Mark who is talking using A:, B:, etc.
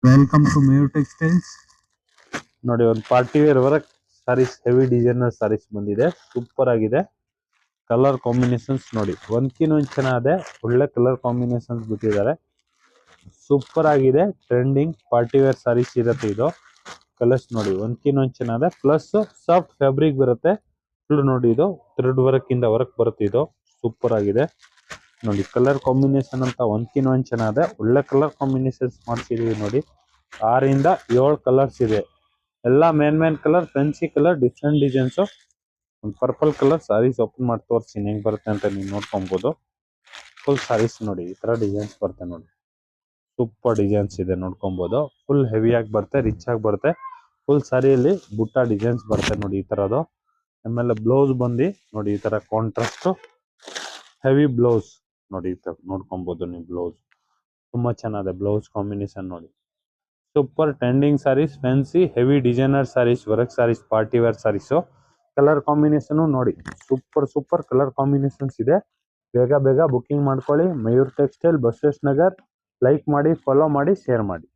A: Welcome to ಮೇವ್ textiles. ನೋಡಿ, ಒಂದು party wear work sarees, heavy designer sarees ಬಂದಿದೆ. ಸೂಪರ್ ಆಗಿದೆ. ಕಲರ್ ಕಾಂಬಿನೇಷನ್ಸ್ ನೋಡಿ, ಒಂದ್ಕಿನ ಒಂದ್ ಚೆನ್ನಾಗಿದೆ. ಒಳ್ಳೆ ಕಲರ್ ಕಾಂಬಿನೇಷನ್ಸ್ ಬಿಟ್ಟಿದ್ದಾರೆ. ಸೂಪರ್ ಆಗಿದೆ. ಟ್ರೆಂಡಿಂಗ್ ಪಾರ್ಟಿ ವೇರ್ ಸಾರೀಸ್ ಇರುತ್ತೆ ಇದು. ಕಲರ್ಸ್ ನೋಡಿ, ಒಂದ್ಕಿನ ಒಂದ್ ಚೆನ್ನಾಗಿದೆ. ಪ್ಲಸ್ ಸಾಫ್ಟ್ ಫ್ಯಾಬ್ರಿಕ್ ಬರುತ್ತೆ. ಫುಲ್ ನೋಡಿ, ಇದು ಥ್ರೆಡ್ ವರ್ಕ್ ಇಂದ ವರ್ಕ್ ಬರುತ್ತೆ. ಇದು ಸೂಪರ್ ಆಗಿದೆ ನೋಡಿ. ಕಲರ್ ಕಾಂಬಿನೇಷನ್ ಅಂತ ಒಂದ್ಕಿನ ಒಂದ್ ಚೆನ್ನಾಗಿದೆ. ಒಳ್ಳೆ ಕಲರ್ ಕಾಂಬಿನೇಷನ್ಸ್ ಮಾಡ್ಸಿದೀವಿ ನೋಡಿ. 6 ಇಂದ 7 ಕಲರ್ಸ್ ಇದೆ. ಎಲ್ಲ main colour, fancy colour, different designs. ಒಂದು ಪರ್ಪಲ್ ಕಲರ್ ಸಾರೀಸ್ ಓಪನ್ ಮಾಡಿ ತೋರಿಸ್ತೀನಿ ಹೆಂಗ್ ಬರುತ್ತೆ ಅಂತ ನೀವು ನೋಡ್ಕೊಬಹುದು. ಫುಲ್ ಸಾರೀಸ್ ನೋಡಿ, ಈ ತರ ಡಿಸೈನ್ಸ್ ಬರುತ್ತೆ ನೋಡಿ. ಸೂಪರ್ ಡಿಸೈನ್ಸ್ ಇದೆ, ನೋಡ್ಕೊಬಹುದು. ಫುಲ್ ಹೆವಿ ಆಗಿ ಬರುತ್ತೆ, ರಿಚ್ ಆಗಿ ಬರುತ್ತೆ. ಫುಲ್ ಸಾರಿಯಲ್ಲಿ ಬುಟ್ಟ ಡಿಸೈನ್ಸ್ ಬರುತ್ತೆ ನೋಡಿ, ಈ ತರದು. ಆಮೇಲೆ ಬ್ಲೌಸ್ ಬಂದು ನೋಡಿ, ಈ ತರ ಕಾಂಟ್ರಾಸ್ಟ್ ಹೆವಿ ಬ್ಲೌಸ್ ನೋಡಿ. ಈ ತರ ನೋಡ್ಕೊಬಹುದು ನೀವು. ಬ್ಲೌಸ್ ತುಂಬಾ ಚೆನ್ನಾಗಿದೆ. ಬ್ಲೌಸ್ ಕಾಂಬಿನೇಷನ್ ನೋಡಿ, super trending sarees, fancy heavy designer sarees, work sarees, party wear sarees. Colour combination ನೋಡಿ, ಸೂಪರ್ ಕಲರ್ ಕಾಂಬಿನೇಷನ್ಸ್ ಇದೆ. ಬೇಗ ಬುಕಿಂಗ್ ಮಾಡ್ಕೊಳ್ಳಿ. ಮಯೂರ್ ಟೆಕ್ಸ್ಟೈಲ್, ಬಸವೇಶ್ವರ ನಗರ್. ಲೈಕ್ ಮಾಡಿ, ಫಾಲೋ ಮಾಡಿ, ಶೇರ್ ಮಾಡಿ.